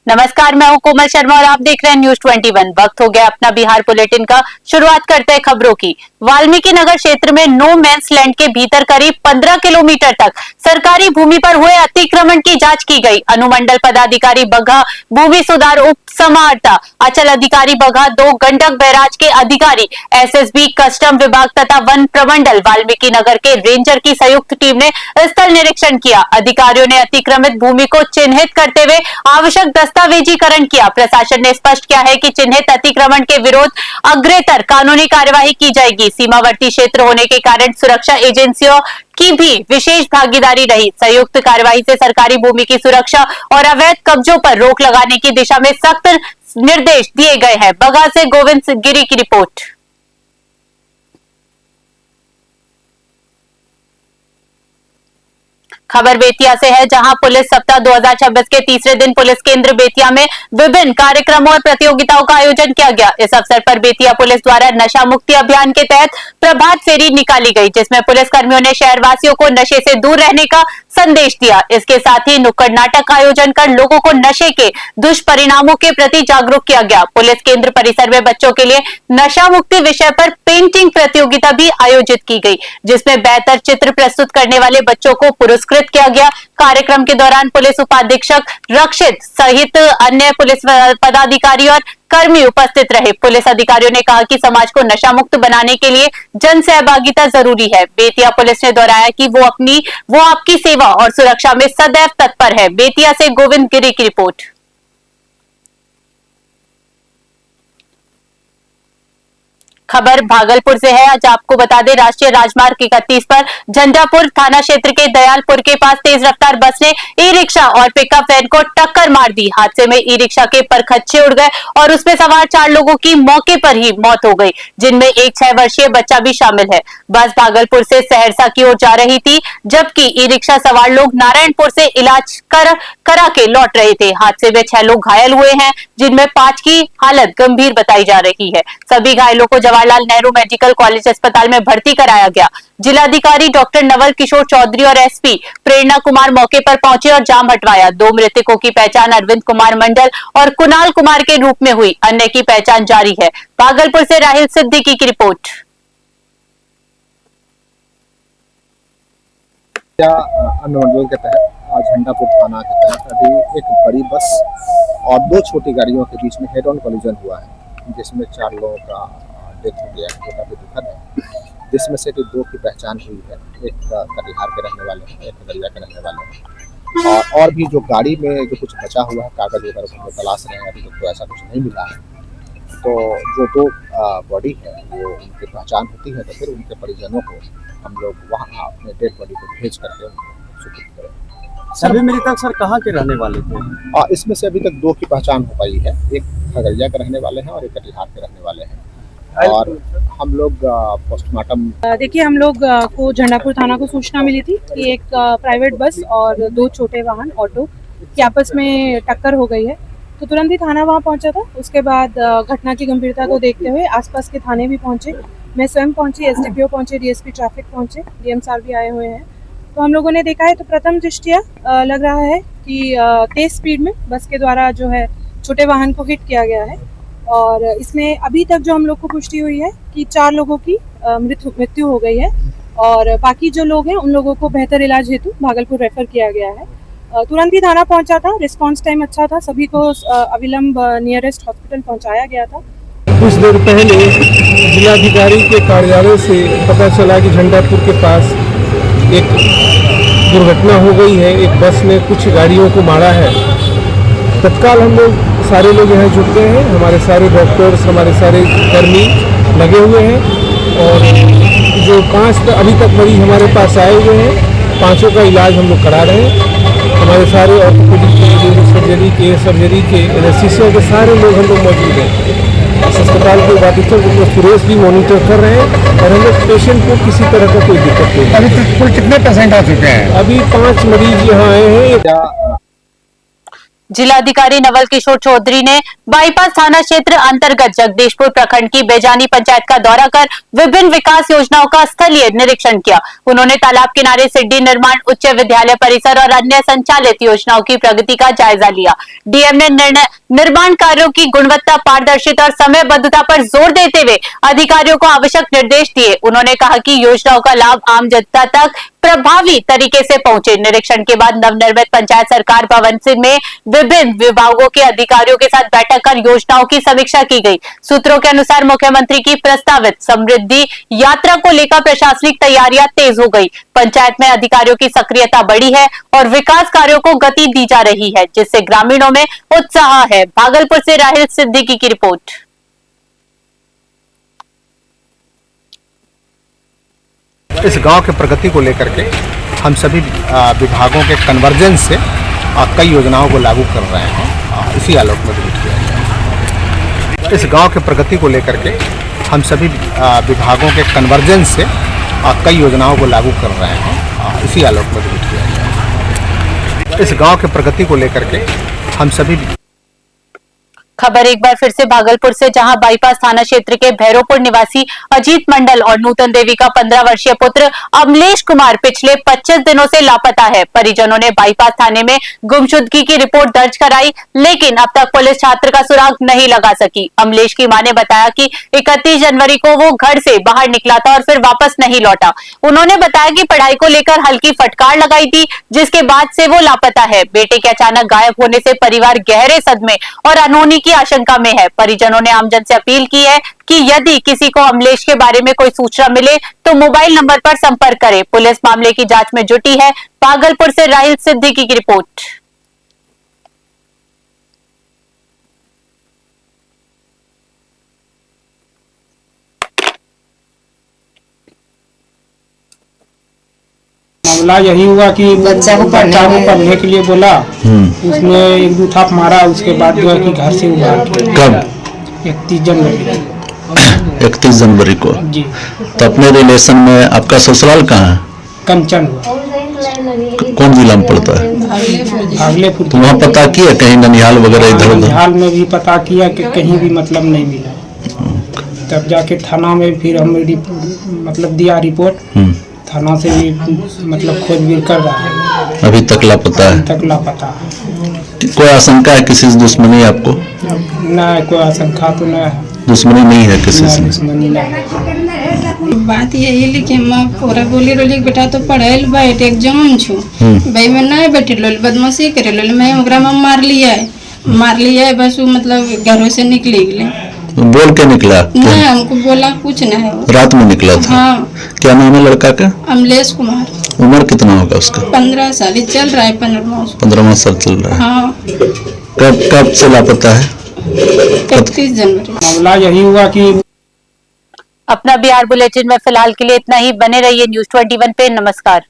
नमस्कार, मैं हूं कोमल शर्मा और आप देख रहे हैं न्यूज 21। वक्त हो गया अपना बिहार बुलेटिन का। शुरुआत करते हैं खबरों की। वाल्मीकि नगर क्षेत्र में नो मैंस लैंड के भीतर करीब 15 किलोमीटर तक सरकारी भूमि पर हुए अतिक्रमण की जांच की गई। अनुमंडल पदाधिकारी बगहा, भूमि सुधार उप समाहर्ता, अचल अधिकारी बगहा, 2 गंडक बैराज के अधिकारी, एसएसबी, कस्टम विभाग तथा वन प्रमंडल वाल्मीकि नगर के रेंजर की संयुक्त टीम ने स्थल निरीक्षण किया। अधिकारियों ने अतिक्रमित भूमि को चिन्हित करते हुए आवश्यक दस्तावेजीकरण किया। प्रशासन ने स्पष्ट किया है कि चिन्हित अतिक्रमण के विरोध अग्रेतर कानूनी कार्यवाही की जाएगी। सीमावर्ती क्षेत्र होने के कारण सुरक्षा एजेंसियों की भी विशेष भागीदारी रही। संयुक्त कार्यवाही से सरकारी भूमि की सुरक्षा और अवैध कब्जों पर रोक लगाने की दिशा में सख्त निर्देश दिए गए हैं। बगहा से गोविंद गिरी की रिपोर्ट। खबर बेतिया से है, जहां पुलिस सप्ताह 2026 के तीसरे दिन पुलिस केंद्र बेतिया में विभिन्न कार्यक्रमों और प्रतियोगिताओं का आयोजन किया गया। इस अवसर पर बेतिया पुलिस द्वारा नशा मुक्ति अभियान के तहत प्रभात फेरी निकाली गई, जिसमें पुलिस कर्मियों ने शहरवासियों को नशे से दूर रहने का संदेश दिया। इसके साथ ही नुक्कड़ नाटक का आयोजन कर लोगों को नशे के दुष्परिणामों के प्रति जागरूक किया गया। पुलिस केंद्र परिसर में बच्चों के लिए नशा मुक्ति विषय पर पेंटिंग प्रतियोगिता भी आयोजित की गई, जिसमें बेहतर चित्र प्रस्तुत करने वाले बच्चों को पुरस्कृत किया गया। कार्यक्रम के दौरान पुलिस उपाधीक्षक रक्षित सहित अन्य पुलिस पदाधिकारी और कर्मी उपस्थित रहे। पुलिस अधिकारियों ने कहा कि समाज को नशा मुक्त बनाने के लिए जन सहभागिता जरूरी है। बेतिया पुलिस ने दोहराया कि वो आपकी सेवा और सुरक्षा में सदैव तत्पर है। बेतिया से गोविंद गिरी की रिपोर्ट। खबर भागलपुर से है। आज आपको बता दें, राष्ट्रीय राजमार्ग 31 पर झंझापुर थाना क्षेत्र के दयालपुर के पास तेज रफ्तार बस ने ई रिक्शा और पिकअप वैन को टक्कर मार दी। हादसे में ई रिक्शा के परखच्चे उड़ गए और उसमें सवार 4 लोगों की मौके पर ही मौत हो गई, जिनमें एक 6 वर्षीय बच्चा भी शामिल है। बस भागलपुर से सहरसा की ओर जा रही थी, जबकि ई रिक्शा सवार लोग नारायणपुर से इलाज करा के लौट रहे थे। हादसे में 6 लोग घायल हुए हैं, जिनमें 5 की हालत गंभीर बताई जा रही है। सभी घायलों को जवाहरलाल नेहरू मेडिकल कॉलेज अस्पताल में भर्ती कराया गया। जिलाधिकारी डॉक्टर नवल किशोर चौधरी और एसपी प्रेरणा कुमार मौके पर पहुंचे और जाम हटवाया। 2 मृतकों की पहचान अरविंद कुमार मंडल और कुणाल कुमार के रूप में हुई, अन्य की पहचान जारी है। भागलपुर से राहिल सिद्दीकी की रिपोर्ट। अनुमंडल के तहत झंझापुर थाना के तहत अभी एक बड़ी बस और 2 छोटी गाड़ियों के बीच में हेड ऑन कोलिजन हुआ है, जिसमें 4 लोगों का डेथ हो गया है, जो काफी दुखद है। जिसमें से 2 की पहचान हुई है, एक कटिहार के रहने वाले हैं, एक खगड़िया के रहने वाले हैं। और भी जो गाड़ी में जो कुछ बचा हुआ है कागज वगैरह हम लोग तलाश रहे हैं, अभी तक तो ऐसा कुछ नहीं मिला है। तो जो 2 बॉडी है वो उनकी पहचान होती है तो फिर उनके परिजनों को हम लोग वहाँ अपने डेड बॉडी को भेज करके उनको सुपुर्द करें। सभी मृतक सर कहाँ के रहने वाले थे? इसमें से अभी तक 2 की पहचान हो पाई है, एक खगड़िया के रहने वाले हैं और एक कटिहार के रहने वाले हैं। और हम लोग पोस्टमार्टम देखिए, हम लोग को झंझापुर थाना को सूचना मिली थी कि एक प्राइवेट बस और 2 छोटे वाहन ऑटो की आपस में टक्कर हो गई है, तो तुरंत ही थाना वहां पहुंचा था। उसके बाद घटना की गंभीरता को देखते हुए आसपास के थाने भी पहुंचे, मैं स्वयं पहुंची, एसडीपीओ पहुंचे, डीएसपी ट्रैफिक पहुंचे, डीएम साहब भी आए हुए हैं। तो हम लोगों ने देखा है तो प्रथम दृष्टया लग रहा है कि तेज स्पीड में बस के द्वारा जो है छोटे वाहन को हिट किया गया है। और इसमें अभी तक जो हम लोग को पुष्टि हुई है कि 4 लोगों की मृत्यु हो गई है और बाकी जो लोग हैं उन लोगों को बेहतर इलाज हेतु भागलपुर रेफर किया गया है। तुरंत ही थाना पहुंचा था, रिस्पांस टाइम अच्छा था, सभी को अविलंब नियरेस्ट हॉस्पिटल पहुंचाया गया था। कुछ देर पहले जिलाधिकारी के कार्यालय से पता चला कि झंझापुर के पास एक दुर्घटना हो गई है, एक बस ने कुछ गाड़ियों को मारा है। तत्काल हम लोग सारे लोग यहाँ जुट गए हैं, हमारे सारे डॉक्टर्स, हमारे सारे कर्मी लगे हुए हैं और जो 5 अभी तक मरीज हमारे पास आए हुए हैं, 5 का इलाज हम लोग करा रहे हैं। हमारे सारे ऑर्थोपेडिक के, सर्जरी के, एनेस्थीसिया के सारे लोग हम लोग मौजूद हैं। इस अस्पताल के उपाधीक्षक डॉक्टर सुरेश भी मॉनिटर कर रहे हैं और हम लोग पेशेंट को किसी तरह का कोई दिक्कत नहीं। अभी तक कुल कितने पेशेंट आ चुके हैं? अभी 5 मरीज यहाँ आए हैं। जिलाधिकारी नवल किशोर चौधरी ने बाईपास थाना क्षेत्र अंतर्गत जगदीशपुर प्रखंड की बेजानी पंचायत का दौरा कर विभिन्न विकास योजनाओं का स्थलीय निरीक्षण किया। उन्होंने तालाब किनारे सिड्डी निर्माण, उच्च विद्यालय परिसर और अन्य संचालित योजनाओं की प्रगति का जायजा लिया। डीएम ने निर्माण कार्यों की गुणवत्ता, पारदर्शिता और समयबद्धता पर जोर देते हुए अधिकारियों को आवश्यक निर्देश दिए। उन्होंने कहा कि योजनाओं का लाभ आम जनता तक प्रभावी तरीके से पहुंचे। निरीक्षण के बाद नवनिर्मित पंचायत सरकार भवन में विभिन्न विभागों के अधिकारियों के साथ बैठक कर योजनाओं की समीक्षा की गई। सूत्रों के अनुसार मुख्यमंत्री की प्रस्तावित समृद्धि यात्रा को लेकर प्रशासनिक तैयारियां तेज हो गई। पंचायत में अधिकारियों की सक्रियता बढ़ी है और विकास कार्यों को गति दी जा रही है, जिससे ग्रामीणों में उत्साह है। भागलपुर से राहिल सिद्दीकी की रिपोर्ट। इस गांव के प्रगति को लेकर के हम सभी विभागों के कन्वर्जेंस से कई योजनाओं को लागू कर रहे हैं। इसी आलोक में विजिट किया गया है। इस गांव के प्रगति को लेकर के हम सभी विभागों के कन्वर्जेंस से कई योजनाओं को लागू कर रहे हैं। इसी आलोक में विजिट किया गया है। इस गांव के प्रगति को लेकर के हम सभी खबर एक बार फिर से भागलपुर से, जहां बाईपास थाना क्षेत्र के भैरवपुर निवासी अजीत मंडल और नूतन देवी का 15 वर्षीय पुत्र अमलेश कुमार पिछले 25 दिनों से लापता है। परिजनों ने बाईपास थाने में गुमशुदगी की रिपोर्ट दर्ज कराई, लेकिन अब तक पुलिस छात्र का सुराग नहीं लगा सकी। अमलेश की मां ने बताया कि 31 जनवरी को वो घर से बाहर निकला था और फिर वापस नहीं लौटा। उन्होंने बताया कि पढ़ाई को लेकर हल्की फटकार लगाई थी, जिसके बाद से वो लापता है। बेटे के अचानक गायब होने से परिवार गहरे सदमे और अनहोनी की आशंका में है। परिजनों ने आमजन से अपील की है कि यदि किसी को अमलेश के बारे में कोई सूचना मिले तो मोबाइल नंबर पर संपर्क करे। पुलिस मामले की जांच में जुटी है। भागलपुर से राहिल सिद्दीकी की रिपोर्ट। मामला यही हुआ कि बच्चा को पढ़ने के लिए बोला, उसने 1-2 थाप मारा। उसके बाद जो है कि घर से उबार कब? 31 जनवरी 31 जनवरी को जी। तो अपने रिलेशन में आपका ससुराल कहाँ है? कंचन हुआ, कौन जिला में पड़ता है? भागलपुर। तो वहाँ पता किया कहीं ननिहाल वगैरह इधर उधर? ननिहाल में भी पता किया कि कहीं भी मतलब नहीं मिला। तब जाके थाना में फिर हम मतलब दिया रिपोर्ट। थाना से भी मतलब खोजबीन कर रहा है। अभी तक लापता है? तक लापता है। कोई आशंका है किसी से दुश्मनी आपको? नहीं, कोई आशंका तो नहीं है। दुश्मनी नहीं है किसी से? दुश्मनी नहीं। बात यही लेकिन मैं पूरा बोली रोली बेटा तो पढ़ल बैठ एग्जाम छू भाई मैं नहीं बैठी लोल बदमाशी करे लोल मैं ओकरा में मार लिया है बस वो मतलब घरों से निकली गए। बोल के निकला? नहीं, हमको बोला कुछ नहीं। रात में निकला था? हाँ। क्या नाम है लड़का का? अमलेश कुमार। उम्र कितना होगा उसका? 15 साल चल रहा है। 15 साल चल रहा है। हाँ। कब से लापता है? 31 जनवरी। मामला यही हुआ कि अपना बिहार बुलेटिन में फिलहाल के लिए इतना ही। बने रहिए News 21 पे। नमस्कार।